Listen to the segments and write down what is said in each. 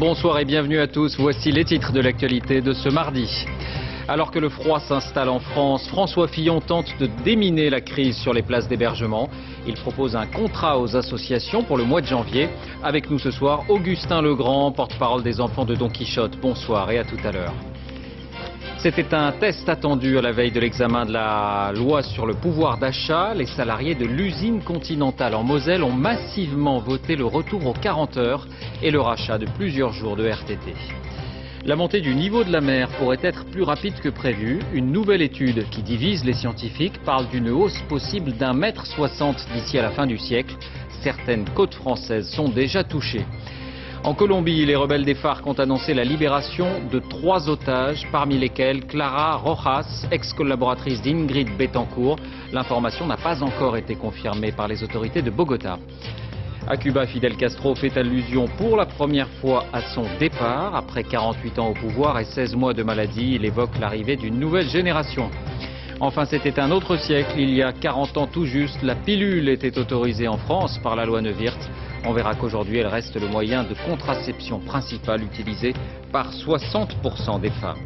Bonsoir et bienvenue à tous. Voici les titres de l'actualité de ce mardi. Alors que le froid s'installe en France, François Fillon tente de déminer la crise sur les places d'hébergement. Il propose un contrat aux associations pour le mois de janvier. Avec nous ce soir, Augustin Legrand, porte-parole des enfants de Don Quichotte. Bonsoir et à tout à l'heure. C'était un test attendu à la veille de l'examen de la loi sur le pouvoir d'achat. Les salariés de l'usine Continentale en Moselle ont massivement voté le retour aux 40 heures et le rachat de plusieurs jours de RTT. La montée du niveau de la mer pourrait être plus rapide que prévu. Une nouvelle étude qui divise les scientifiques parle d'une hausse possible d'1,60 m d'ici à la fin du siècle. Certaines côtes françaises sont déjà touchées. En Colombie, les rebelles des FARC ont annoncé la libération de 3 otages, parmi lesquels Clara Rojas, ex-collaboratrice d'Ingrid Betancourt. L'information n'a pas encore été confirmée par les autorités de Bogota. À Cuba, Fidel Castro fait allusion pour la première fois à son départ. Après 48 ans au pouvoir et 16 mois de maladie, il évoque l'arrivée d'une nouvelle génération. Enfin, c'était un autre siècle. Il y a 40 ans tout juste, la pilule était autorisée en France par la loi Neuwirth. On verra qu'aujourd'hui, elle reste le moyen de contraception principal utilisé par 60% des femmes.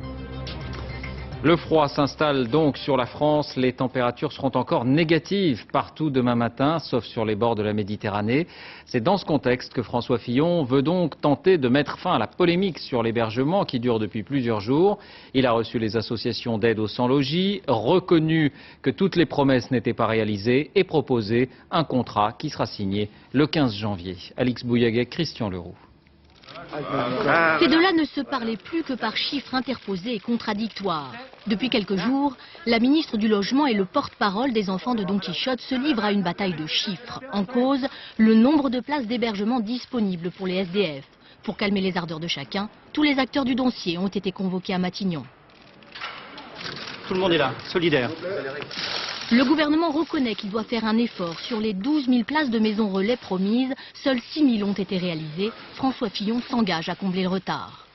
Le froid s'installe donc sur la France. Les températures seront encore négatives partout demain matin, sauf sur les bords de la Méditerranée. C'est dans ce contexte que François Fillon veut donc tenter de mettre fin à la polémique sur l'hébergement qui dure depuis plusieurs jours. Il a reçu les associations d'aide aux sans-logis, reconnu que toutes les promesses n'étaient pas réalisées et proposé un contrat qui sera signé le 15 janvier. Alix Bouillaguet, Christian Leroux. Ces deux-là ne se parlaient plus que par chiffres interposés et contradictoires. Depuis quelques jours, la ministre du Logement et le porte-parole des enfants de Don Quichotte se livrent à une bataille de chiffres. En cause, le nombre de places d'hébergement disponibles pour les SDF. Pour calmer les ardeurs de chacun, tous les acteurs du dossier ont été convoqués à Matignon. Tout le monde est là, solidaire. Le gouvernement reconnaît qu'il doit faire un effort. Sur les 12 000 places de maisons relais promises, seules 6 000 ont été réalisées. François Fillon s'engage à combler le retard.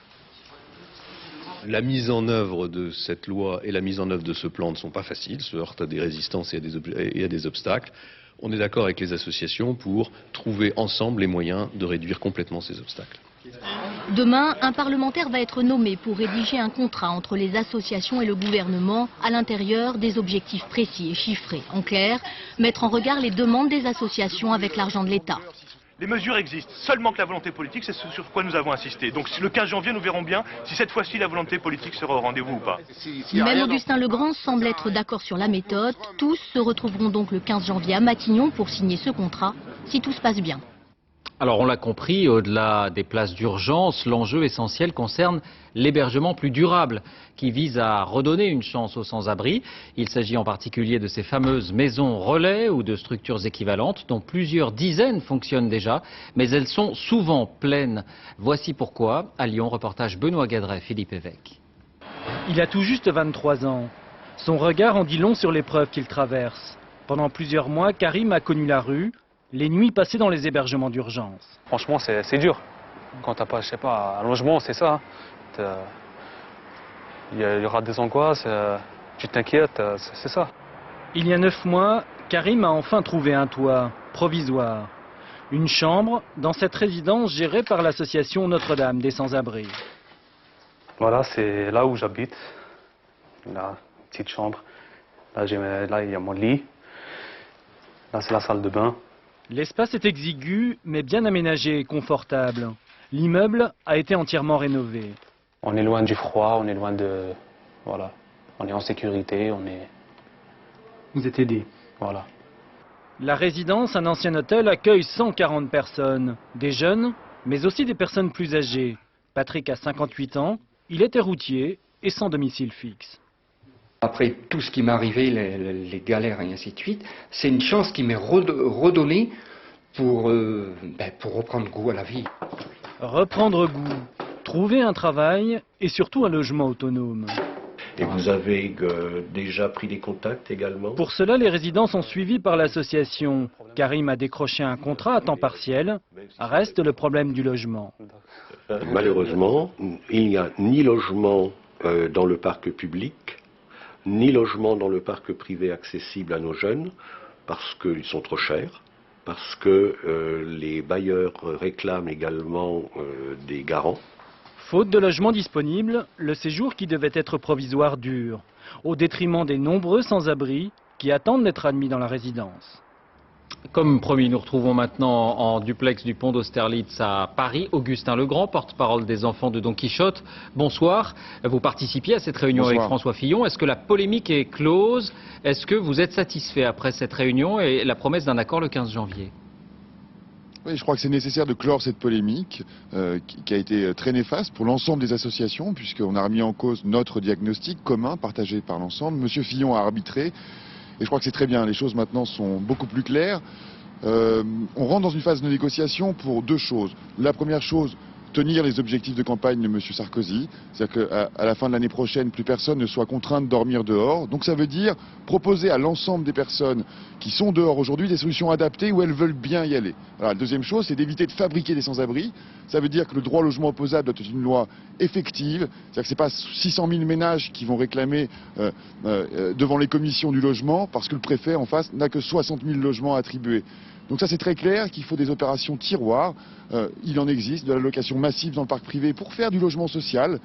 La mise en œuvre de cette loi et la mise en œuvre de ce plan ne sont pas faciles, se heurtent à des résistances et à des obstacles. On est d'accord avec les associations pour trouver ensemble les moyens de réduire complètement ces obstacles. Demain, un parlementaire va être nommé pour rédiger un contrat entre les associations et le gouvernement à l'intérieur des objectifs précis et chiffrés. En clair, mettre en regard les demandes des associations avec l'argent de l'État. Les mesures existent, seulement que la volonté politique, c'est ce sur quoi nous avons insisté. Donc le 15 janvier, nous verrons bien si cette fois-ci la volonté politique sera au rendez-vous ou pas. Même Augustin Legrand semble être d'accord sur la méthode. Tous se retrouveront donc le 15 janvier à Matignon pour signer ce contrat, si tout se passe bien. Alors on l'a compris, au-delà des places d'urgence, l'enjeu essentiel concerne l'hébergement plus durable qui vise à redonner une chance aux sans-abri. Il s'agit en particulier de ces fameuses maisons relais ou de structures équivalentes dont plusieurs dizaines fonctionnent déjà, mais elles sont souvent pleines. Voici pourquoi. À Lyon, reportage Benoît Gadret, Philippe Évêque. Il a tout juste 23 ans. Son regard en dit long sur l'épreuve qu'il traverse. Pendant plusieurs mois, Karim a connu la rue, les nuits passées dans les hébergements d'urgence. Franchement, c'est dur. Quand t'as pas, je sais pas, un logement, c'est ça. Il y aura des angoisses, tu t'inquiètes, c'est ça. Il y a 9 mois, Karim a enfin trouvé un toit provisoire. Une chambre dans cette résidence gérée par l'association Notre-Dame des Sans-Abri. Voilà, c'est là où j'habite. La petite chambre. Là, il y a mon lit. Là, c'est la salle de bain. L'espace est exigu, mais bien aménagé et confortable. L'immeuble a été entièrement rénové. On est loin du froid, on est loin de... Voilà. On est en sécurité, Vous êtes aidé. Voilà. La résidence, un ancien hôtel, accueille 140 personnes. Des jeunes, mais aussi des personnes plus âgées. Patrick a 58 ans, il était routier et sans domicile fixe. Après tout ce qui m'est arrivé, les galères et ainsi de suite, c'est une chance qui m'est redonnée pour reprendre goût à la vie. Reprendre goût, trouver un travail et surtout un logement autonome. Et vous avez déjà pris des contacts également? Pour cela, les résidents sont suivis par l'association. Karim a décroché un contrat à temps partiel. Reste le problème du logement. Malheureusement, il n'y a ni logement dans le parc public, ni logement dans le parc privé accessible à nos jeunes, parce qu'ils sont trop chers, parce que les bailleurs réclament également des garants. Faute de logements disponibles, le séjour qui devait être provisoire dure, au détriment des nombreux sans-abri qui attendent d'être admis dans la résidence. Comme promis, nous retrouvons maintenant en duplex du pont d'Austerlitz à Paris Augustin Legrand, porte-parole des enfants de Don Quichotte. Bonsoir. Vous participiez à cette réunion avec François Fillon. Est-ce que la polémique est close? Est-ce que vous êtes satisfait après cette réunion et la promesse d'un accord le 15 janvier? Oui, je crois que c'est nécessaire de clore cette polémique qui a été très néfaste pour l'ensemble des associations, puisqu'on a remis en cause notre diagnostic commun, partagé par l'ensemble. Monsieur Fillon a arbitré. Et je crois que c'est très bien, les choses maintenant sont beaucoup plus claires. On rentre dans une phase de négociation pour deux choses. La première chose, tenir les objectifs de campagne de M. Sarkozy. C'est-à-dire qu'à la fin de l'année prochaine, plus personne ne soit contraint de dormir dehors. Donc ça veut dire proposer à l'ensemble des personnes qui sont dehors aujourd'hui des solutions adaptées où elles veulent bien y aller. Alors, la deuxième chose, c'est d'éviter de fabriquer des sans-abri. Ça veut dire que le droit au logement opposable doit être une loi effective. C'est-à-dire que ce n'est pas 600 000 ménages qui vont réclamer devant les commissions du logement parce que le préfet en face n'a que 60 000 logements attribués. Donc ça c'est très clair qu'il faut des opérations tiroirs. Il en existe, de la location massive dans le parc privé pour faire du logement social.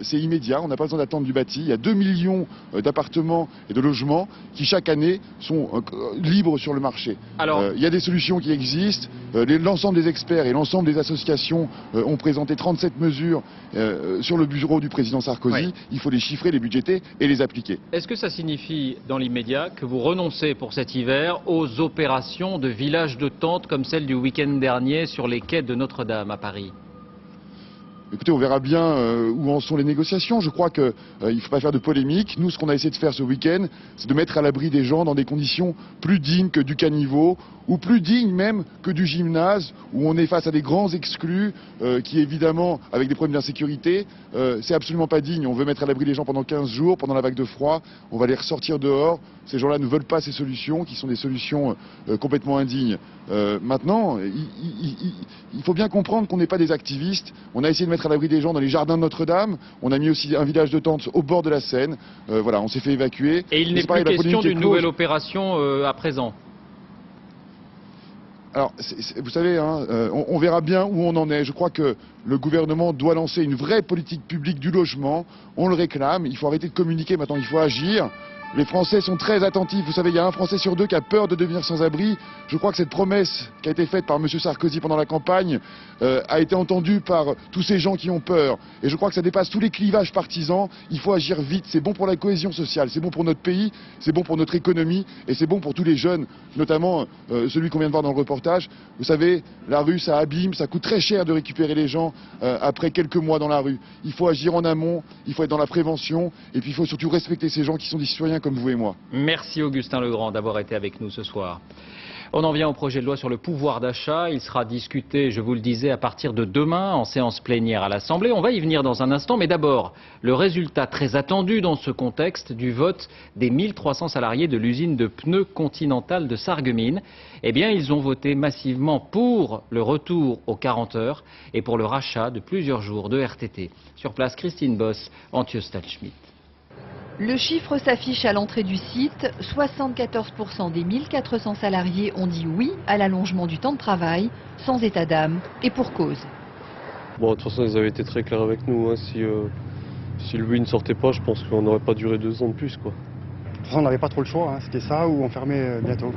C'est immédiat, on n'a pas besoin d'attendre du bâti. Il y a 2 millions d'appartements et de logements qui chaque année sont libres sur le marché. Alors, il y a des solutions qui existent. L'ensemble des experts et l'ensemble des associations ont présenté 37 mesures sur le bureau du président Sarkozy. Oui. Il faut les chiffrer, les budgéter et les appliquer. Est-ce que ça signifie dans l'immédiat que vous renoncez pour cet hiver aux opérations de village de tentes comme celle du week-end dernier sur les quais de Notre-Dame à Paris? Écoutez, on verra bien où en sont les négociations. Je crois qu'il ne faut pas faire de polémique. Nous, ce qu'on a essayé de faire ce week-end, c'est de mettre à l'abri des gens dans des conditions plus dignes que du caniveau, ou plus dignes même que du gymnase, où on est face à des grands exclus, qui évidemment, avec des problèmes d'insécurité, c'est absolument pas digne. On veut mettre à l'abri les gens pendant 15 jours, pendant la vague de froid, on va les ressortir dehors. Ces gens-là ne veulent pas ces solutions, qui sont des solutions complètement indignes. Maintenant, il faut bien comprendre qu'on n'est pas des activistes. On a essayé de mettre à l'abri des gens dans les jardins de Notre-Dame. On a mis aussi un village de tentes au bord de la Seine. Voilà, on s'est fait évacuer. Et il n'est plus question d'une nouvelle opération à présent. Alors, vous savez, hein, on verra bien où on en est. Je crois que le gouvernement doit lancer une vraie politique publique du logement. On le réclame. Il faut arrêter de communiquer maintenant. Il faut agir. Les Français sont très attentifs. Vous savez, il y a un Français sur deux qui a peur de devenir sans-abri. Je crois que cette promesse qui a été faite par M. Sarkozy pendant la campagne a été entendue par tous ces gens qui ont peur. Et je crois que ça dépasse tous les clivages partisans. Il faut agir vite. C'est bon pour la cohésion sociale, c'est bon pour notre pays, c'est bon pour notre économie et c'est bon pour tous les jeunes, notamment celui qu'on vient de voir dans le reportage. Vous savez, la rue, ça abîme, ça coûte très cher de récupérer les gens après quelques mois dans la rue. Il faut agir en amont, il faut être dans la prévention et puis il faut surtout respecter ces gens qui sont des citoyens comme vous et moi. Merci Augustin Legrand d'avoir été avec nous ce soir. On en vient au projet de loi sur le pouvoir d'achat. Il sera discuté, je vous le disais, à partir de demain en séance plénière à l'Assemblée. On va y venir dans un instant, mais d'abord, le résultat très attendu dans ce contexte du vote des 1300 salariés de l'usine de pneus Continental de Sarreguemines. Eh bien, ils ont voté massivement pour le retour aux 40 heures et pour le rachat de plusieurs jours de RTT. Sur place, Christine Boss, Antje Stahlschmidt. Le chiffre s'affiche à l'entrée du site. 74% des 1400 salariés ont dit oui à l'allongement du temps de travail, sans état d'âme et pour cause. Bon, de toute façon, ils avaient été très clairs avec nous. Hein. Si le oui ne sortait pas, je pense qu'on n'aurait pas duré 2 ans de plus, quoi. De toute façon, on n'avait pas trop le choix. Hein. C'était ça ou on fermait bientôt.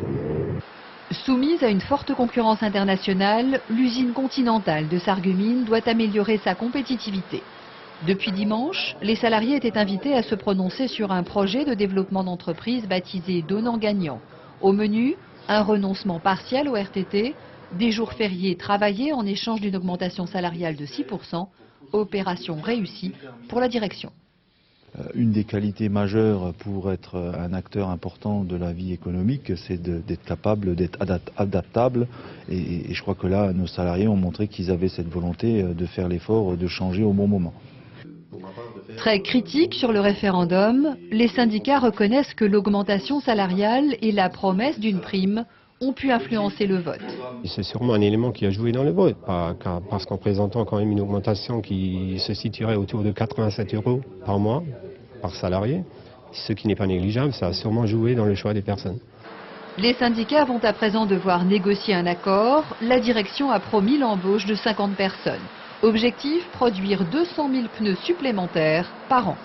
Soumise à une forte concurrence internationale, l'usine Continental de Sarreguemines doit améliorer sa compétitivité. Depuis dimanche, les salariés étaient invités à se prononcer sur un projet de développement d'entreprise baptisé Donnant Gagnant. Au menu, un renoncement partiel au RTT, des jours fériés travaillés en échange d'une augmentation salariale de 6%, opération réussie pour la direction. Une des qualités majeures pour être un acteur important de la vie économique, c'est d'être capable, d'être adaptable. Et je crois que là, nos salariés ont montré qu'ils avaient cette volonté de faire l'effort de changer au bon moment. Très critique sur le référendum, les syndicats reconnaissent que l'augmentation salariale et la promesse d'une prime ont pu influencer le vote. C'est sûrement un élément qui a joué dans le vote, parce qu'en présentant quand même une augmentation qui se situerait autour de 87 € par mois, par salarié, ce qui n'est pas négligeable, ça a sûrement joué dans le choix des personnes. Les syndicats vont à présent devoir négocier un accord. La direction a promis l'embauche de 50 personnes. Objectif, produire 200 000 pneus supplémentaires par an.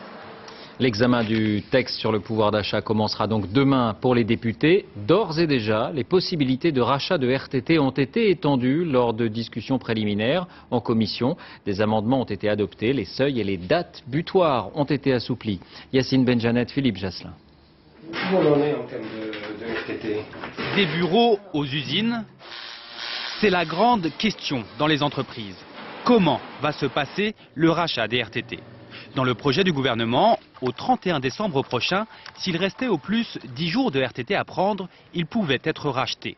L'examen du texte sur le pouvoir d'achat commencera donc demain pour les députés. D'ores et déjà, les possibilités de rachat de RTT ont été étendues lors de discussions préliminaires en commission. Des amendements ont été adoptés, les seuils et les dates butoirs ont été assouplis. Yacine Benjanet, Philippe Jasselin. Où on en est en termes de RTT? Des bureaux aux usines, c'est la grande question dans les entreprises. Comment va se passer le rachat des RTT? Dans le projet du gouvernement, au 31 décembre prochain, s'il restait au plus 10 jours de RTT à prendre, ils pouvaient être rachetés.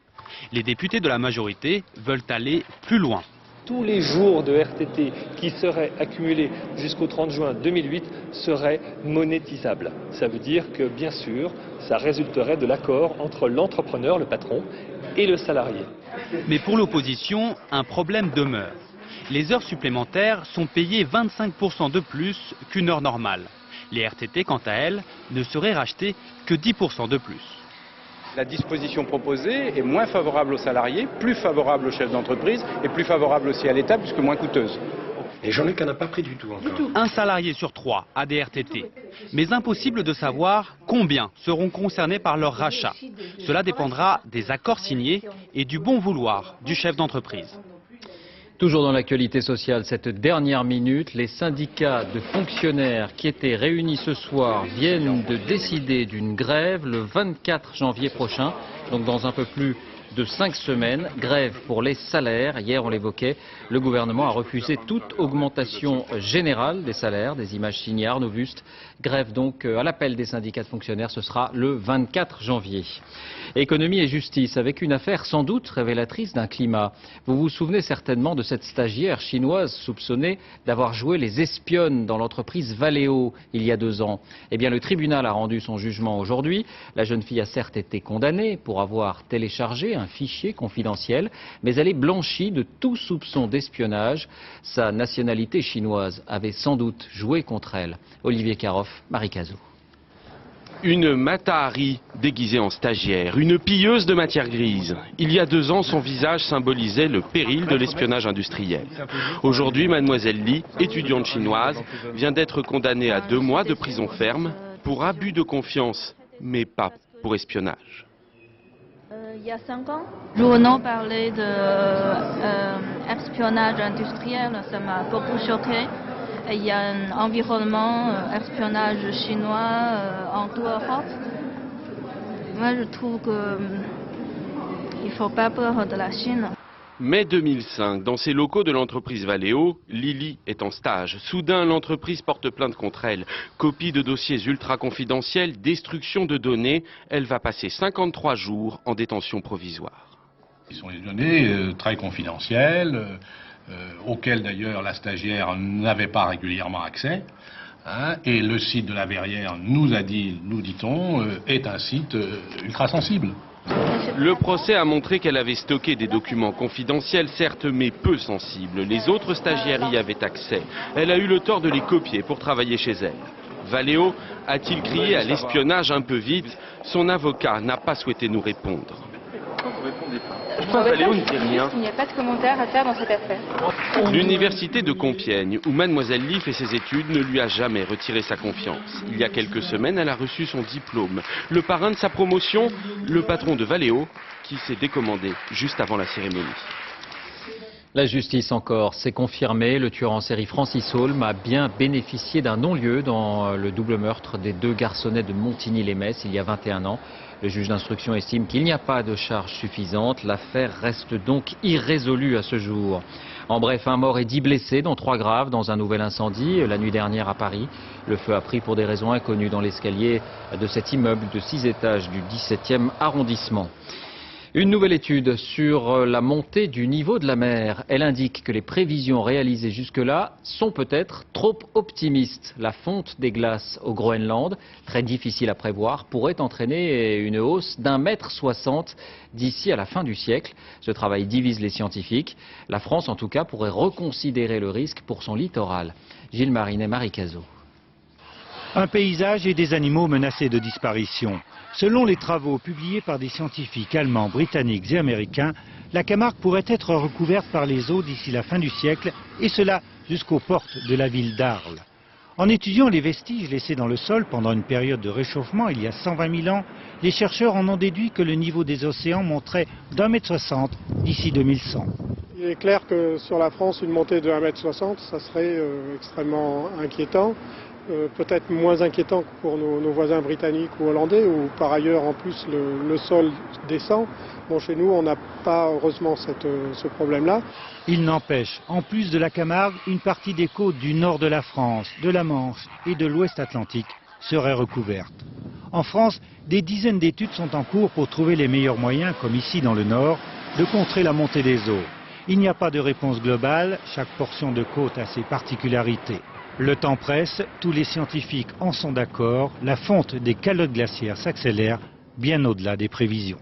Les députés de la majorité veulent aller plus loin. Tous les jours de RTT qui seraient accumulés jusqu'au 30 juin 2008 seraient monétisables. Ça veut dire que, bien sûr, ça résulterait de l'accord entre l'entrepreneur, le patron, et le salarié. Mais pour l'opposition, un problème demeure. Les heures supplémentaires sont payées 25% de plus qu'une heure normale. Les RTT, quant à elles, ne seraient rachetées que 10% de plus. La disposition proposée est moins favorable aux salariés, plus favorable aux chefs d'entreprise et plus favorable aussi à l'État puisque moins coûteuse. Et j'en ai qu'un n'a pas pris du tout encore. Un salarié sur 3 a des RTT. Mais impossible de savoir combien seront concernés par leur rachat. Cela dépendra des accords signés et du bon vouloir du chef d'entreprise. Toujours dans l'actualité sociale, cette dernière minute, les syndicats de fonctionnaires qui étaient réunis ce soir viennent de décider d'une grève le 24 janvier prochain, donc dans un peu plus de 5 semaines. Grève pour les salaires. Hier, on l'évoquait, le gouvernement a refusé toute augmentation générale des salaires. Des images signées Arnaud Wüst. Grève donc à l'appel des syndicats de fonctionnaires. Ce sera le 24 janvier. Économie et justice, avec une affaire sans doute révélatrice d'un climat. Vous vous souvenez certainement de cette stagiaire chinoise soupçonnée d'avoir joué les espionnes dans l'entreprise Valeo il y a 2 ans. Eh bien, le tribunal a rendu son jugement aujourd'hui. La jeune fille a certes été condamnée pour avoir téléchargé un fichier confidentiel, mais elle est blanchie de tout soupçon d'espionnage. Sa nationalité chinoise avait sans doute joué contre elle. Olivier Caroff, Marie Cazot. Une Mata-Hari déguisée en stagiaire, une pilleuse de matière grise. Il y a 2 ans, son visage symbolisait le péril de l'espionnage industriel. Aujourd'hui, mademoiselle Li, étudiante chinoise, vient d'être condamnée à 2 mois de prison ferme pour abus de confiance, mais pas pour espionnage. Il y a 5 ans, journaux parlaient d'espionnage industriel, ça m'a beaucoup choqué. Il y a un environnement espionnage chinois en toute Europe. Moi, je trouve qu'il ne faut pas peur de la Chine. Mai 2005, dans ses locaux de l'entreprise Valeo, Lily est en stage. Soudain, l'entreprise porte plainte contre elle. Copie de dossiers ultra confidentiels, destruction de données. Elle va passer 53 jours en détention provisoire. Ce sont des données très confidentielles, auxquelles d'ailleurs la stagiaire n'avait pas régulièrement accès. Et le site de la Verrière nous a dit, nous dit-on, est un site ultra sensible. Le procès a montré qu'elle avait stocké des documents confidentiels, certes, mais peu sensibles. Les autres stagiaires y avaient accès. Elle a eu le tort de les copier pour travailler chez elle. Valeo a-t-il crié à l'espionnage un peu vite? Son avocat n'a pas souhaité nous répondre. Pourquoi Valeo ne dit rien? Il n'y a pas de commentaire à faire dans cette affaire. L'université de Compiègne, où mademoiselle Li fait ses études, ne lui a jamais retiré sa confiance. Il y a quelques semaines, elle a reçu son diplôme. Le parrain de sa promotion, le patron de Valeo, qui s'est décommandé juste avant la cérémonie. La justice encore, c'est confirmé. Le tueur en série Francis Holm a bien bénéficié d'un non-lieu dans le double meurtre des 2 garçonnets de Montigny-les-Metz il y a 21 ans. Le juge d'instruction estime qu'il n'y a pas de charge suffisante. L'affaire reste donc irrésolue à ce jour. En bref, 1 mort et 10 blessés, dont 3 graves, dans un nouvel incendie la nuit dernière à Paris. Le feu a pris pour des raisons inconnues dans l'escalier de cet immeuble de 6 étages du 17e arrondissement. Une nouvelle étude sur la montée du niveau de la mer. Elle indique que les prévisions réalisées jusque-là sont peut-être trop optimistes. La fonte des glaces au Groenland, très difficile à prévoir, pourrait entraîner une hausse d'1,60 m d'ici à la fin du siècle. Ce travail divise les scientifiques. La France, en tout cas, pourrait reconsidérer le risque pour son littoral. Gilles Marinet, Marie Cazot. Un paysage et des animaux menacés de disparition. Selon les travaux publiés par des scientifiques allemands, britanniques et américains, la Camargue pourrait être recouverte par les eaux d'ici la fin du siècle, et cela jusqu'aux portes de la ville d'Arles. En étudiant les vestiges laissés dans le sol pendant une période de réchauffement il y a 120 000 ans, les chercheurs en ont déduit que le niveau des océans monterait d'1,60 m d'ici 2100. Il est clair que sur la France, une montée de 1,60 m, ça serait extrêmement inquiétant. Peut-être moins inquiétant que pour nos voisins britanniques ou hollandais, où par ailleurs en plus le sol descend. Bon, chez nous, on n'a pas heureusement ce problème-là. Il n'empêche, en plus de la Camargue, une partie des côtes du nord de la France, de la Manche et de l'Ouest Atlantique serait recouverte. En France, des dizaines d'études sont en cours pour trouver les meilleurs moyens, comme ici dans le nord, de contrer la montée des eaux. Il n'y a pas de réponse globale, chaque portion de côte a ses particularités. Le temps presse, tous les scientifiques en sont d'accord, la fonte des calottes glaciaires s'accélère bien au-delà des prévisions.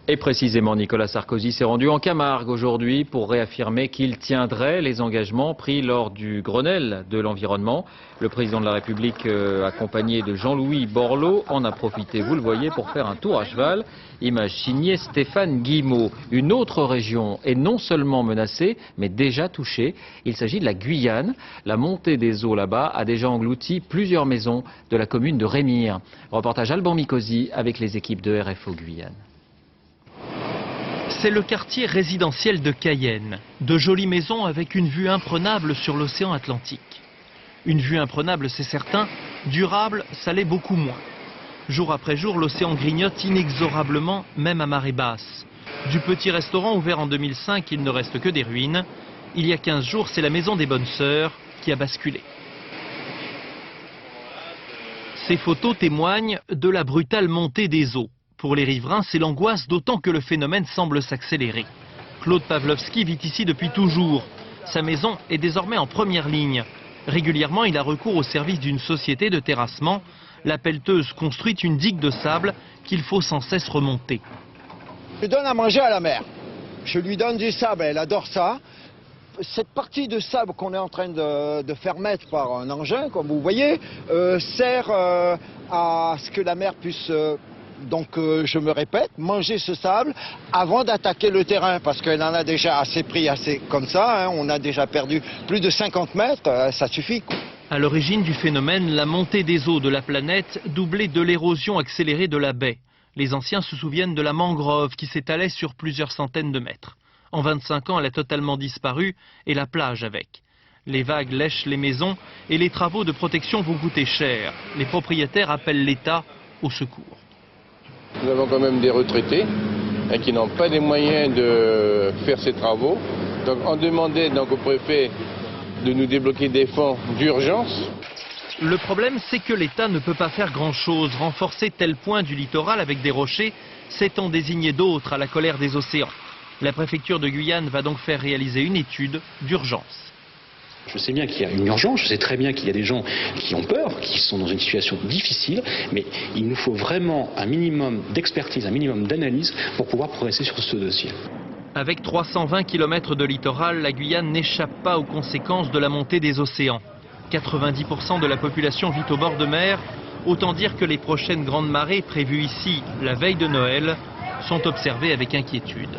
Et précisément, Nicolas Sarkozy s'est rendu en Camargue aujourd'hui pour réaffirmer qu'il tiendrait les engagements pris lors du Grenelle de l'environnement. Le président de la République, accompagné de Jean-Louis Borloo, en a profité, vous le voyez, pour faire un tour à cheval. Image signée Stéphane Guillemot. Une autre région est non seulement menacée, mais déjà touchée. Il s'agit de la Guyane. La montée des eaux là-bas a déjà englouti plusieurs maisons de la commune de Rémire. Reportage Alban Mikosi avec les équipes de RFO Guyane. C'est le quartier résidentiel de Cayenne. De jolies maisons avec une vue imprenable sur l'océan Atlantique. Une vue imprenable, c'est certain, durable, ça l'est beaucoup moins. Jour après jour, l'océan grignote inexorablement, même à marée basse. Du petit restaurant ouvert en 2005, il ne reste que des ruines. Il y a 15 jours, c'est la maison des Bonnes Sœurs qui a basculé. Ces photos témoignent de la brutale montée des eaux. Pour les riverains, c'est l'angoisse, d'autant que le phénomène semble s'accélérer. Claude Pavlovski vit ici depuis toujours. Sa maison est désormais en première ligne. Régulièrement, il a recours au service d'une société de terrassement. La pelleteuse construit une digue de sable qu'il faut sans cesse remonter. Je donne à manger à la mer. Je lui donne du sable, elle adore ça. Cette partie de sable qu'on est en train de faire mettre par un engin, comme vous voyez, sert à ce que la mer puisse... Donc je me répète, manger ce sable avant d'attaquer le terrain, parce qu'elle en a déjà assez pris, assez comme ça, hein, on a déjà perdu plus de 50 mètres, ça suffit. À l'origine du phénomène, la montée des eaux de la planète, doublée de l'érosion accélérée de la baie. Les anciens se souviennent de la mangrove qui s'étalait sur plusieurs centaines de mètres. En 25 ans, elle a totalement disparu, et la plage avec. Les vagues lèchent les maisons, et les travaux de protection vont coûter cher. Les propriétaires appellent l'État au secours. Nous avons quand même des retraités qui n'ont pas les moyens de faire ces travaux. Donc on demandait donc au préfet de nous débloquer des fonds d'urgence. Le problème, c'est que l'État ne peut pas faire grand-chose. Renforcer tel point du littoral avec des rochers, c'est en désigner d'autres à la colère des océans. La préfecture de Guyane va donc faire réaliser une étude d'urgence. Je sais bien qu'il y a une urgence, je sais très bien qu'il y a des gens qui ont peur, qui sont dans une situation difficile, mais il nous faut vraiment un minimum d'expertise, un minimum d'analyse pour pouvoir progresser sur ce dossier. Avec 320 km de littoral, la Guyane n'échappe pas aux conséquences de la montée des océans. 90% de la population vit au bord de mer, autant dire que les prochaines grandes marées prévues ici la veille de Noël sont observées avec inquiétude.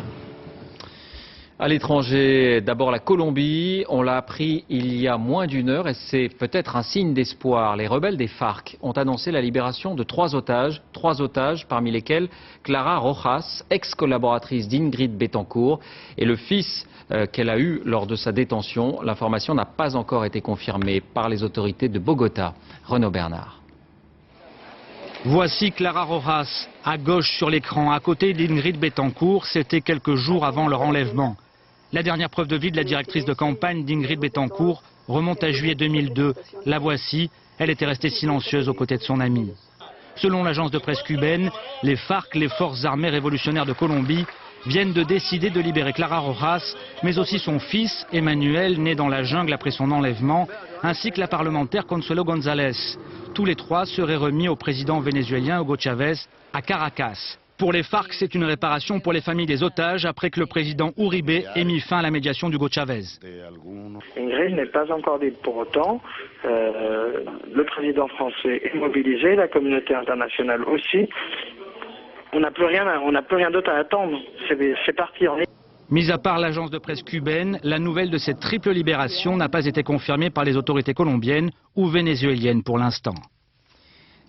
À l'étranger, d'abord la Colombie, on l'a appris il y a moins d'une heure et c'est peut-être un signe d'espoir. Les rebelles des FARC ont annoncé la libération de 3 otages parmi lesquels Clara Rojas, ex-collaboratrice d'Ingrid Betancourt, et le fils qu'elle a eu lors de sa détention. L'information n'a pas encore été confirmée par les autorités de Bogota. Renaud Bernard. Voici Clara Rojas, à gauche sur l'écran, à côté d'Ingrid Betancourt. C'était quelques jours avant leur enlèvement. La dernière preuve de vie de la directrice de campagne d'Ingrid Betancourt remonte à juillet 2002. La voici, elle était restée silencieuse aux côtés de son amie. Selon l'agence de presse cubaine, les FARC, les forces armées révolutionnaires de Colombie, viennent de décider de libérer Clara Rojas, mais aussi son fils, Emmanuel, né dans la jungle après son enlèvement, ainsi que la parlementaire Consuelo González. Tous les 3 seraient remis au président vénézuélien Hugo Chávez à Caracas. Pour les FARC, c'est une réparation pour les familles des otages après que le président Uribe ait mis fin à la médiation d'Hugo Chávez. Ingrid n'est pas encore libre pour autant. Le président français est mobilisé, la communauté internationale aussi. On n'a plus rien d'autre à attendre. C'est parti. Mis à part l'agence de presse cubaine, la nouvelle de cette triple libération n'a pas été confirmée par les autorités colombiennes ou vénézuéliennes pour l'instant.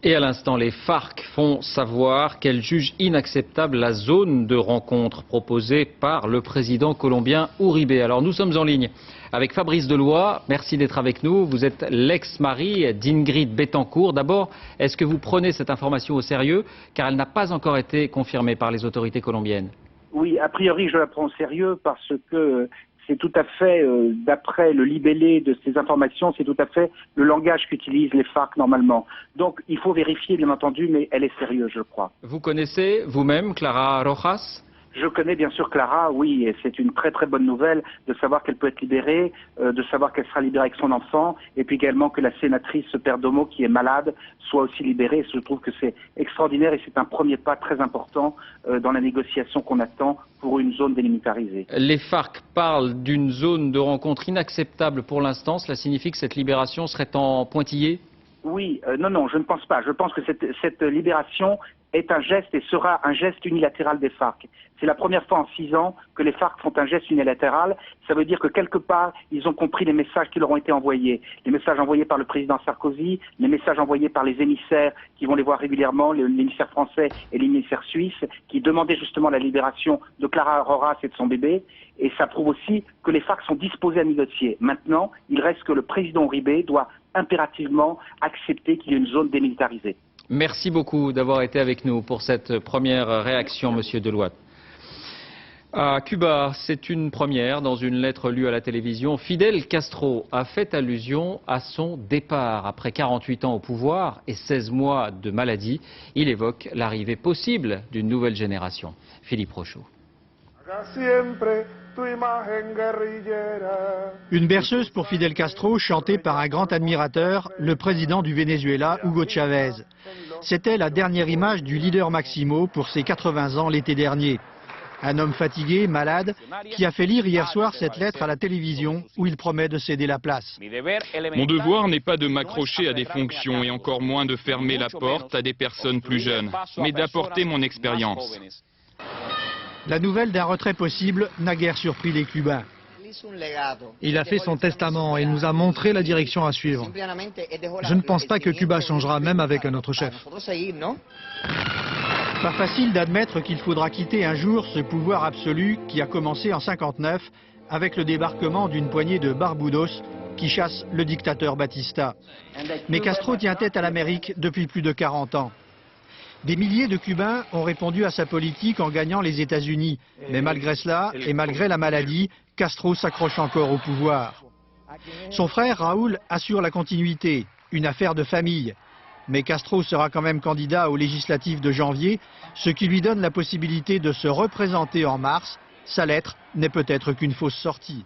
Et à l'instant, les FARC font savoir qu'elles jugent inacceptable la zone de rencontre proposée par le président colombien Uribe. Alors nous sommes en ligne avec Fabrice Deloy. Merci d'être avec nous. Vous êtes l'ex-mari d'Ingrid Betancourt. D'abord, est-ce que vous prenez cette information au sérieux, car elle n'a pas encore été confirmée par les autorités colombiennes? Oui, a priori, je la prends au sérieux parce que c'est tout à fait, d'après le libellé de ces informations, c'est tout à fait le langage qu'utilisent les FARC normalement. Donc il faut vérifier, bien entendu, mais elle est sérieuse, je crois. Vous connaissez vous-même Clara Rojas? Je connais bien sûr Clara, oui, et c'est une très très bonne nouvelle de savoir qu'elle peut être libérée, de savoir qu'elle sera libérée avec son enfant, et puis également que la sénatrice Perdomo, qui est malade, soit aussi libérée. Je trouve que c'est extraordinaire et c'est un premier pas très important dans la négociation qu'on attend pour une zone démilitarisée. Les FARC parlent d'une zone de rencontre inacceptable pour l'instant. Cela signifie que cette libération serait en pointillé? Oui, non, je ne pense pas. Je pense que cette libération est un geste et sera un geste unilatéral des FARC. C'est la première fois en 6 ans que les FARC font un geste unilatéral. Ça veut dire que quelque part, ils ont compris les messages qui leur ont été envoyés. Les messages envoyés par le président Sarkozy, les messages envoyés par les émissaires qui vont les voir régulièrement, l'émissaire français et l'émissaire suisse, qui demandaient justement la libération de Clara Rojas et de son bébé. Et ça prouve aussi que les FARC sont disposés à négocier. Maintenant, il reste que le président Uribe doit impérativement accepter qu'il y ait une zone démilitarisée. Merci beaucoup d'avoir été avec nous pour cette première réaction, Monsieur Deloy. À Cuba, c'est une première. Dans une lettre lue à la télévision, Fidel Castro a fait allusion à son départ. Après 48 ans au pouvoir et 16 mois de maladie, il évoque l'arrivée possible d'une nouvelle génération. Philippe Rochaud. Une berceuse pour Fidel Castro, chantée par un grand admirateur, le président du Venezuela, Hugo Chavez. C'était la dernière image du leader Maximo pour ses 80 ans l'été dernier. Un homme fatigué, malade, qui a fait lire hier soir cette lettre à la télévision où il promet de céder la place. Mon devoir n'est pas de m'accrocher à des fonctions et encore moins de fermer la porte à des personnes plus jeunes, mais d'apporter mon expérience. La nouvelle d'un retrait possible n'a guère surpris les Cubains. Il a fait son testament et nous a montré la direction à suivre. Je ne pense pas que Cuba changera même avec un autre chef. Pas facile d'admettre qu'il faudra quitter un jour ce pouvoir absolu qui a commencé en 59 avec le débarquement d'une poignée de barboudos qui chassent le dictateur Batista. Mais Castro tient tête à l'Amérique depuis plus de 40 ans. Des milliers de Cubains ont répondu à sa politique en gagnant les États-Unis. Mais malgré cela, et malgré la maladie, Castro s'accroche encore au pouvoir. Son frère Raúl assure la continuité, une affaire de famille. Mais Castro sera quand même candidat aux législatives de janvier, ce qui lui donne la possibilité de se représenter en mars. Sa lettre n'est peut-être qu'une fausse sortie.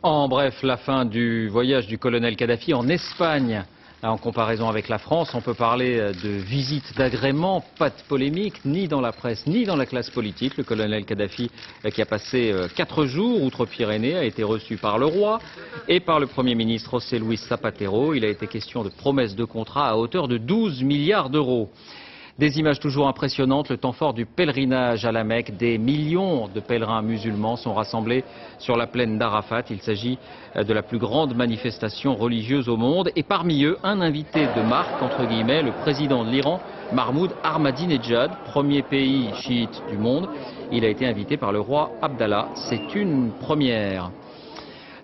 En bref, la fin du voyage du colonel Kadhafi en Espagne. En comparaison avec la France, on peut parler de visite d'agrément, pas de polémique, ni dans la presse, ni dans la classe politique. Le colonel Kadhafi, qui a passé 4 jours outre-Pyrénées, a été reçu par le roi et par le Premier ministre José Luis Zapatero. Il a été question de promesses de contrat à hauteur de 12 milliards d'euros. Des images toujours impressionnantes, le temps fort du pèlerinage à la Mecque. Des millions de pèlerins musulmans sont rassemblés sur la plaine d'Arafat. Il s'agit de la plus grande manifestation religieuse au monde. Et parmi eux, un invité de marque, entre guillemets, le président de l'Iran, Mahmoud Ahmadinejad, premier pays chiite du monde. Il a été invité par le roi Abdallah. C'est une première.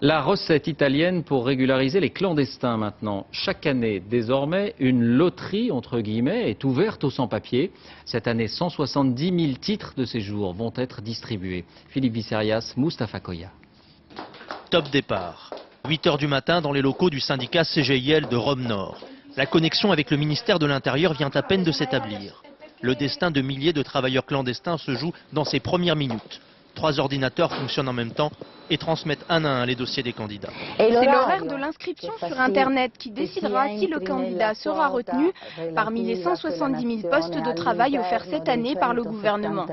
La recette italienne pour régulariser les clandestins maintenant. Chaque année, désormais, une loterie, entre guillemets, est ouverte aux sans-papiers. Cette année, 170 000 titres de séjour vont être distribués. Philippe Visserias, Moustapha Koya. Top départ. 8 h du matin dans les locaux du syndicat CGIL de Rome Nord. La connexion avec le ministère de l'Intérieur vient à peine de s'établir. Le destin de milliers de travailleurs clandestins se joue dans ces premières minutes. 3 ordinateurs fonctionnent en même temps et transmettent un à un les dossiers des candidats. C'est l'horaire de l'inscription sur Internet qui décidera si le candidat sera retenu parmi les 170 000 postes de travail offerts cette année par le gouvernement.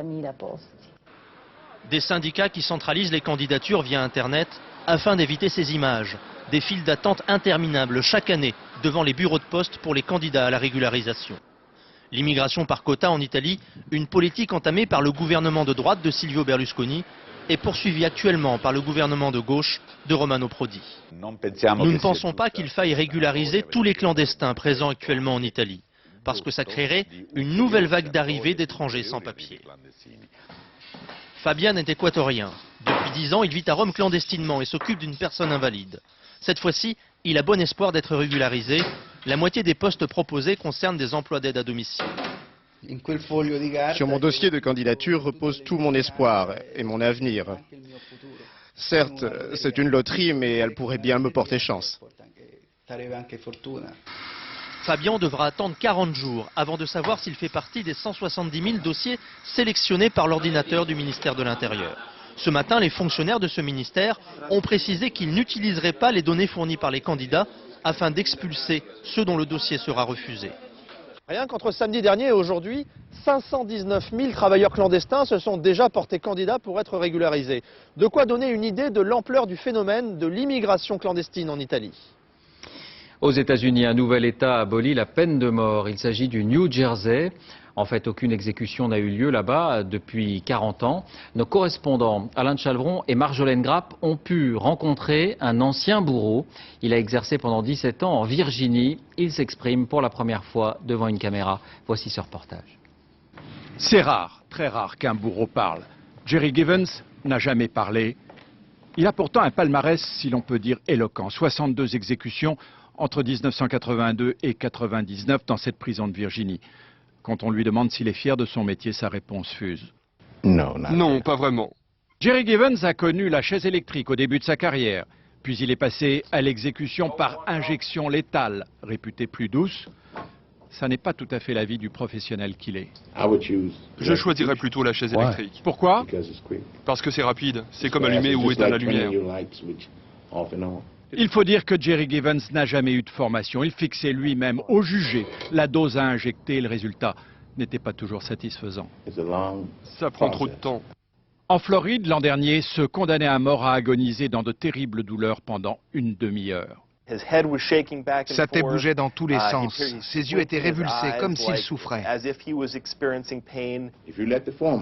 Des syndicats qui centralisent les candidatures via Internet afin d'éviter ces images. Des files d'attente interminables chaque année devant les bureaux de poste pour les candidats à la régularisation. L'immigration par quota en Italie, une politique entamée par le gouvernement de droite de Silvio Berlusconi, est poursuivi actuellement par le gouvernement de gauche de Romano Prodi. Nous ne pensons pas qu'il faille régulariser tous les clandestins présents actuellement en Italie, parce que ça créerait une nouvelle vague d'arrivée d'étrangers sans papier. Fabian est équatorien. Depuis 10 ans, il vit à Rome clandestinement et s'occupe d'une personne invalide. Cette fois-ci, il a bon espoir d'être régularisé. La moitié des postes proposés concernent des emplois d'aide à domicile. Sur mon dossier de candidature repose tout mon espoir et mon avenir. Certes, c'est une loterie, mais elle pourrait bien me porter chance. Fabian devra attendre 40 jours avant de savoir s'il fait partie des 170 000 dossiers sélectionnés par l'ordinateur du ministère de l'Intérieur. Ce matin, les fonctionnaires de ce ministère ont précisé qu'ils n'utiliseraient pas les données fournies par les candidats afin d'expulser ceux dont le dossier sera refusé. Rien qu'entre samedi dernier et aujourd'hui, 519 000 travailleurs clandestins se sont déjà portés candidats pour être régularisés. De quoi donner une idée de l'ampleur du phénomène de l'immigration clandestine en Italie. Aux États-Unis, un nouvel État abolit la peine de mort. Il s'agit du New Jersey. En fait, aucune exécution n'a eu lieu là-bas depuis 40 ans. Nos correspondants Alain de Chalvron et Marjolaine Grappe ont pu rencontrer un ancien bourreau. Il a exercé pendant 17 ans en Virginie. Il s'exprime pour la première fois devant une caméra. Voici ce reportage. C'est rare, très rare qu'un bourreau parle. Jerry Givens n'a jamais parlé. Il a pourtant un palmarès, si l'on peut dire, éloquent. 62 exécutions entre 1982 et 1999 dans cette prison de Virginie. Quand on lui demande s'il est fier de son métier, sa réponse fuse. Non, pas vraiment. Jerry Givens a connu la chaise électrique au début de sa carrière. Puis il est passé à l'exécution par injection létale, réputée plus douce. Ça n'est pas tout à fait l'avis du professionnel qu'il est. Je choisirais plutôt la chaise électrique. Pourquoi? Parce que c'est rapide. C'est comme allumer ou éteindre la lumière. Il faut dire que Jerry Givens n'a jamais eu de formation. Il fixait lui-même au jugé la dose à injecter et le résultat n'était pas toujours satisfaisant. Ça prend trop de temps. En Floride, l'an dernier, ce condamné à mort a agonisé dans de terribles douleurs pendant une demi-heure. Sa tête bougeait dans tous les sens. Ses yeux étaient révulsés, comme s'il souffrait.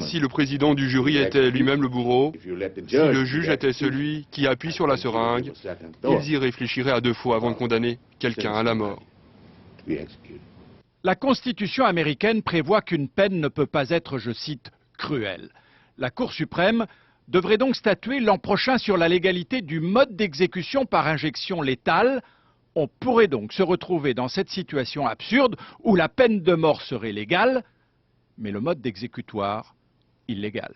Si le président du jury était lui-même le bourreau, si le juge était celui qui appuie sur la seringue, ils y réfléchiraient à 2 fois avant de condamner quelqu'un à la mort. La Constitution américaine prévoit qu'une peine ne peut pas être, je cite, cruelle. La Cour suprême devrait donc statuer l'an prochain sur la légalité du mode d'exécution par injection létale. On pourrait donc se retrouver dans cette situation absurde où la peine de mort serait légale, mais le mode d'exécutoire illégal.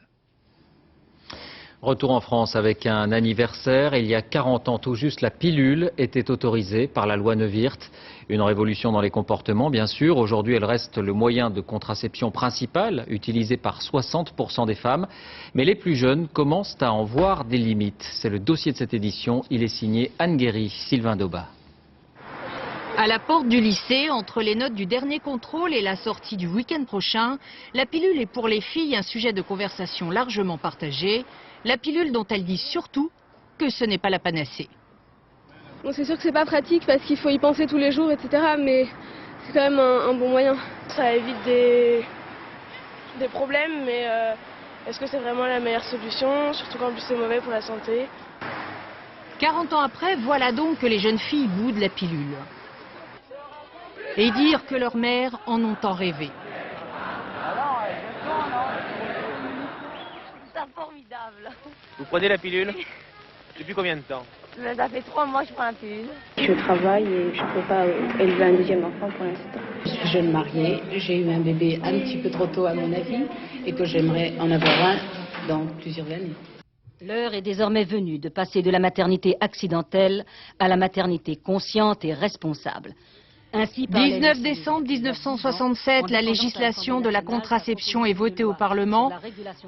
Retour en France avec un anniversaire. Il y a 40 ans tout juste, la pilule était autorisée par la loi Neuwirth. Une révolution dans les comportements, bien sûr. Aujourd'hui, elle reste le moyen de contraception principal, utilisé par 60% des femmes. Mais les plus jeunes commencent à en voir des limites. C'est le dossier de cette édition. Il est signé Anne Guéry, Sylvain Daubat. À la porte du lycée, entre les notes du dernier contrôle et la sortie du week-end prochain, la pilule est pour les filles un sujet de conversation largement partagé. La pilule dont elles disent surtout que ce n'est pas la panacée. Bon, c'est sûr que c'est pas pratique parce qu'il faut y penser tous les jours, etc. Mais c'est quand même un bon moyen. Ça évite des problèmes, mais est-ce que c'est vraiment la meilleure solution? Surtout quand en plus c'est mauvais pour la santé. 40 ans après, voilà donc que les jeunes filles boudent la pilule. Et dire que leurs mères en ont tant rêvé. C'est formidable. Vous prenez la pilule? Depuis combien de temps? Ça fait 3 mois que je prends la pilule. Je travaille et je ne peux pas élever un deuxième enfant pour l'instant. Je suis jeune mariée, j'ai eu un bébé un petit peu trop tôt à mon avis et que j'aimerais en avoir un dans plusieurs années. L'heure est désormais venue de passer de la maternité accidentelle à la maternité consciente et responsable. Ainsi, 19 décembre 1967, la législation de la contraception est votée au Parlement,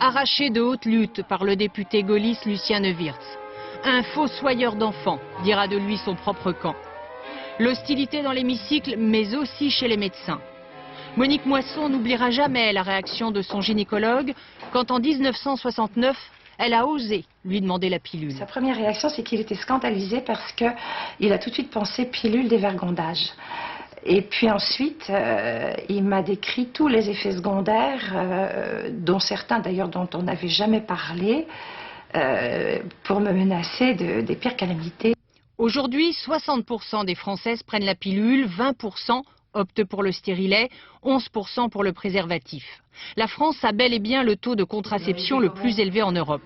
arrachée de haute lutte par le député gaulliste Lucien Neuwirth. Un fossoyeur d'enfants, dira de lui son propre camp. L'hostilité dans l'hémicycle, mais aussi chez les médecins. Monique Moisson n'oubliera jamais la réaction de son gynécologue quand en 1969, elle a osé lui demander la pilule. Sa première réaction, c'est qu'il était scandalisé parce qu'il a tout de suite pensé pilule dévergondage. Et puis ensuite, il m'a décrit tous les effets secondaires, dont certains d'ailleurs dont on n'avait jamais parlé, pour me menacer des pires calamités. Aujourd'hui, 60% des Françaises prennent la pilule, 20% optent pour le stérilet, 11% pour le préservatif. La France a bel et bien le taux de contraception le plus élevé en Europe.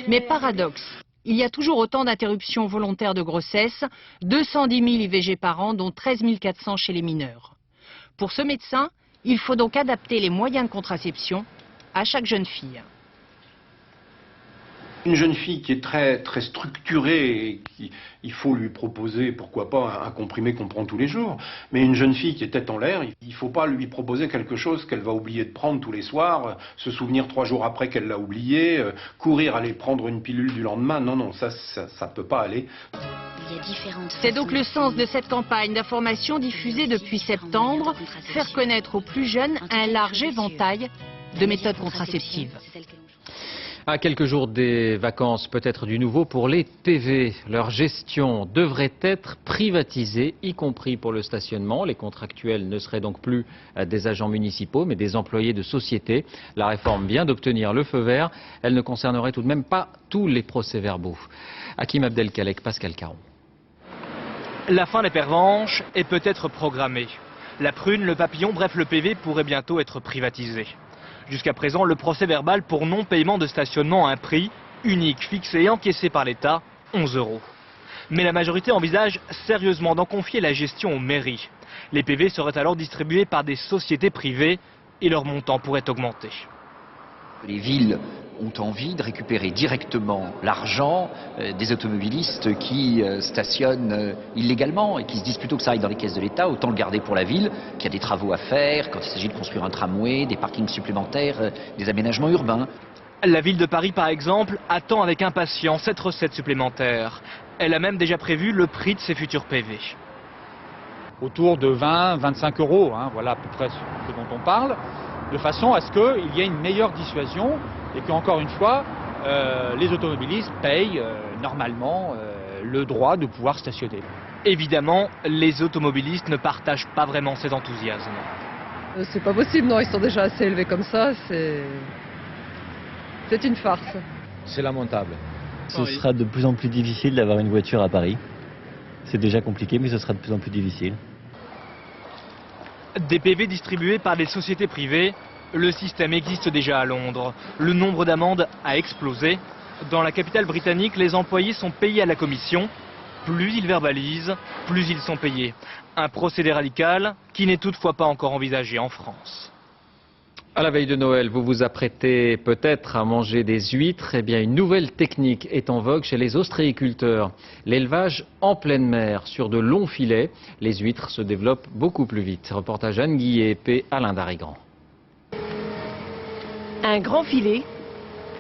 Mais paradoxe, il y a toujours autant d'interruptions volontaires de grossesse, 210 000 IVG par an, dont 13 400 chez les mineurs. Pour ce médecin, il faut donc adapter les moyens de contraception à chaque jeune fille. Une jeune fille qui est très structurée, et il faut lui proposer, pourquoi pas, un comprimé qu'on prend tous les jours. Mais une jeune fille qui est tête en l'air, il ne faut pas lui proposer quelque chose qu'elle va oublier de prendre tous les soirs, se souvenir 3 jours après qu'elle l'a oublié, courir aller prendre une pilule du lendemain. Non, non, ça ne peut pas aller. C'est donc le sens de cette campagne d'information diffusée depuis septembre, faire connaître aux plus jeunes un large éventail de méthodes contraceptives. À quelques jours des vacances, peut-être du nouveau pour les PV. Leur gestion devrait être privatisée, y compris pour le stationnement. Les contractuels ne seraient donc plus des agents municipaux, mais des employés de société. La réforme vient d'obtenir le feu vert. Elle ne concernerait tout de même pas tous les procès-verbaux. Hakim Abdelkalek, Pascal Caron. La fin des pervenches est peut-être programmée. La prune, le papillon, bref le PV pourrait bientôt être privatisé. Jusqu'à présent, le procès verbal pour non-paiement de stationnement a un prix unique, fixé et encaissé par l'État, 11 €. Mais la majorité envisage sérieusement d'en confier la gestion aux mairies. Les PV seraient alors distribués par des sociétés privées et leur montant pourrait augmenter. Les villes ont envie de récupérer directement l'argent des automobilistes qui stationnent illégalement et qui se disent plutôt que ça aille dans les caisses de l'État, autant le garder pour la ville, qu'il y a des travaux à faire, quand il s'agit de construire un tramway, des parkings supplémentaires, des aménagements urbains. La ville de Paris, par exemple, attend avec impatience cette recette supplémentaire. Elle a même déjà prévu le prix de ses futurs PV. Autour de 20-25 €, hein, voilà à peu près ce dont on parle, de façon à ce qu'il y ait une meilleure dissuasion et qu'encore une fois, les automobilistes payent normalement le droit de pouvoir stationner. Évidemment, les automobilistes ne partagent pas vraiment cet enthousiasme. C'est pas possible, non, ils sont déjà assez élevés comme ça, c'est une farce. C'est lamentable. Ce sera de plus en plus difficile d'avoir une voiture à Paris. C'est déjà compliqué, mais ce sera de plus en plus difficile. Des PV distribués par des sociétés privées, le système existe déjà à Londres. Le nombre d'amendes a explosé. Dans la capitale britannique, les employés sont payés à la commission. Plus ils verbalisent, plus ils sont payés. Un procédé radical qui n'est toutefois pas encore envisagé en France. À la veille de Noël, vous vous apprêtez peut-être à manger des huîtres. Eh bien, une nouvelle technique est en vogue chez les ostréiculteurs. L'élevage en pleine mer sur de longs filets. Les huîtres se développent beaucoup plus vite. Reportage Anne Guillet et Alain Darigrand. Un grand filet,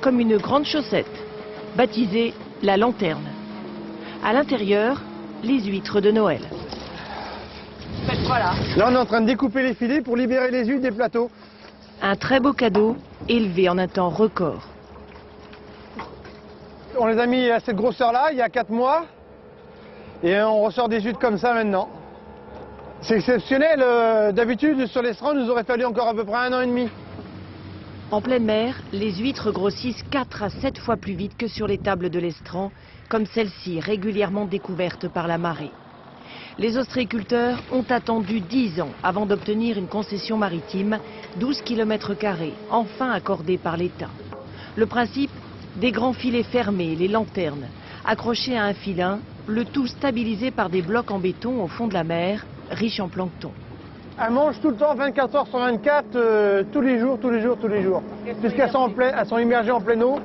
comme une grande chaussette, baptisée la lanterne. À l'intérieur, les huîtres de Noël. Faites quoi là? Là, on est en train de découper les filets pour libérer les huîtres des plateaux. Un très beau cadeau, élevé en un temps record. On les a mis à cette grosseur-là, il y a 4 mois. Et on ressort des huîtres comme ça maintenant. C'est exceptionnel. D'habitude, sur l'estran, il nous aurait fallu encore à peu près 1 an et demi. En pleine mer, les huîtres grossissent 4 à 7 fois plus vite que sur les tables de l'estran, comme celle-ci, régulièrement découverte par la marée. Les ostréiculteurs ont attendu 10 ans avant d'obtenir une concession maritime, 12 km², enfin accordée par l'État. Le principe, des grands filets fermés, les lanternes, accrochés à un filin, le tout stabilisé par des blocs en béton au fond de la mer, riche en plancton. Elles mangent tout le temps, 24 heures sur 24, tous les jours, puisqu'elles sont immergées en pleine eau.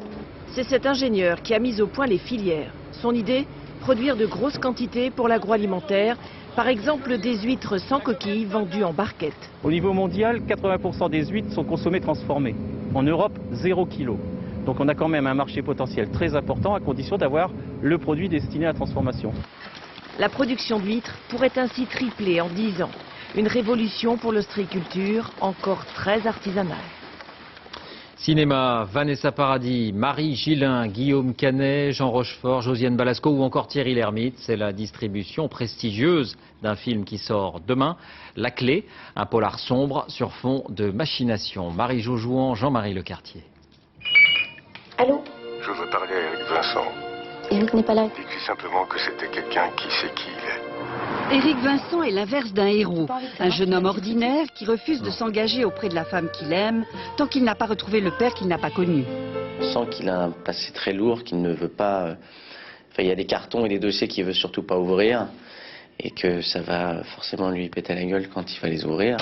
C'est cet ingénieur qui a mis au point les filières. Son idée, produire de grosses quantités pour l'agroalimentaire, par exemple des huîtres sans coquille vendues en barquettes. Au niveau mondial, 80% des huîtres sont consommées transformées. En Europe, 0 kg. Donc on a quand même un marché potentiel très important à condition d'avoir le produit destiné à la transformation. La production d'huîtres pourrait ainsi tripler en 10 ans. Une révolution pour l'ostréiculture encore très artisanale. Cinéma, Vanessa Paradis, Marie Gillin, Guillaume Canet, Jean Rochefort, Josiane Balasco ou encore Thierry Lhermitte. C'est la distribution prestigieuse d'un film qui sort demain. La Clé, un polar sombre sur fond de machination. Marie Jo Jouan, Jean-Marie Lecartier. Allô ? Je veux parler à Éric Vincent. Éric n'est pas là. Dites-lui simplement que c'était quelqu'un qui sait qui il est. Éric Vincent est l'inverse d'un héros, un jeune homme ordinaire qui refuse de s'engager auprès de la femme qu'il aime tant qu'il n'a pas retrouvé le père qu'il n'a pas connu. On sent qu'il a un passé très lourd, qu'il ne veut pas... Enfin, il y a des cartons et des dossiers qu'il ne veut surtout pas ouvrir et que ça va forcément lui péter la gueule quand il va les ouvrir.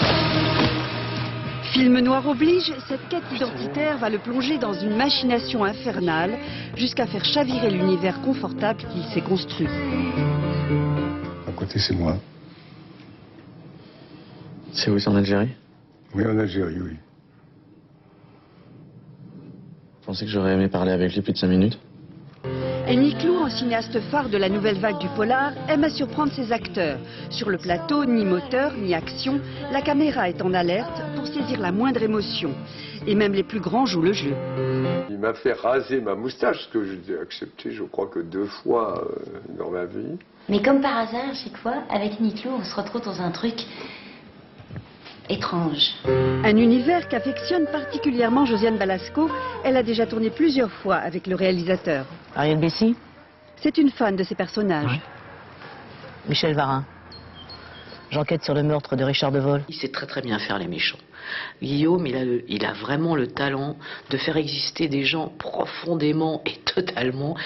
Film noir oblige, cette quête identitaire va le plonger dans une machination infernale jusqu'à faire chavirer l'univers confortable qu'il s'est construit. À côté, c'est moi. C'est où, c'est en Algérie? Oui, en Algérie, oui. Vous pensez que j'aurais aimé parler avec lui plus de 5 minutes? Annie Clou, cinéaste phare de la nouvelle vague du polar, aime à surprendre ses acteurs. Sur le plateau, ni moteur, ni action, la caméra est en alerte pour saisir la moindre émotion. Et même les plus grands jouent le jeu. Il m'a fait raser ma moustache, ce que j'ai accepté, je crois que 2 fois dans ma vie. Mais comme par hasard, chaque fois, avec Annie Clou, on se retrouve dans un truc étrange. Un univers qu'affectionne particulièrement Josiane Balasco. Elle a déjà tourné plusieurs fois avec le réalisateur. Ariel Bessy. C'est une fan de ses personnages. Ouais. Michel Varin. J'enquête sur le meurtre de Richard Devol. Il sait très bien faire les méchants. Guillaume, il a vraiment le talent de faire exister des gens profondément et totalement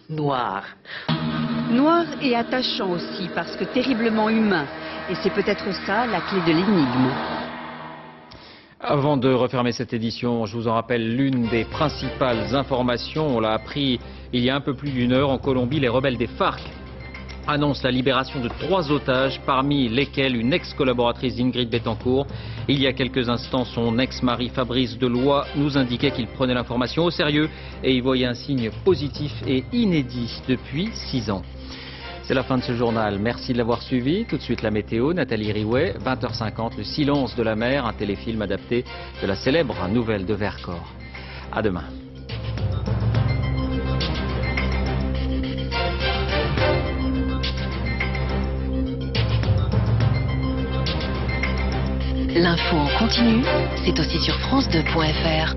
noirs. Noir et attachant aussi, parce que terriblement humain. Et c'est peut-être ça la clé de l'énigme. Avant de refermer cette édition, je vous en rappelle l'une des principales informations. On l'a appris il y a un peu plus d'1 heure. En Colombie, les rebelles des FARC annoncent la libération de 3 otages, parmi lesquels une ex-collaboratrice d'Ingrid Betancourt. Il y a quelques instants, son ex-mari Fabrice Deloy nous indiquait qu'il prenait l'information au sérieux et y voyait un signe positif et inédit depuis 6 ans. C'est la fin de ce journal. Merci de l'avoir suivi. Tout de suite la météo, Nathalie Riouet, 20h50, Le silence de la mer, un téléfilm adapté de la célèbre nouvelle de Vercors. À demain. L'info en continu, c'est aussi sur France2.fr.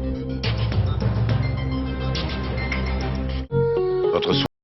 Votre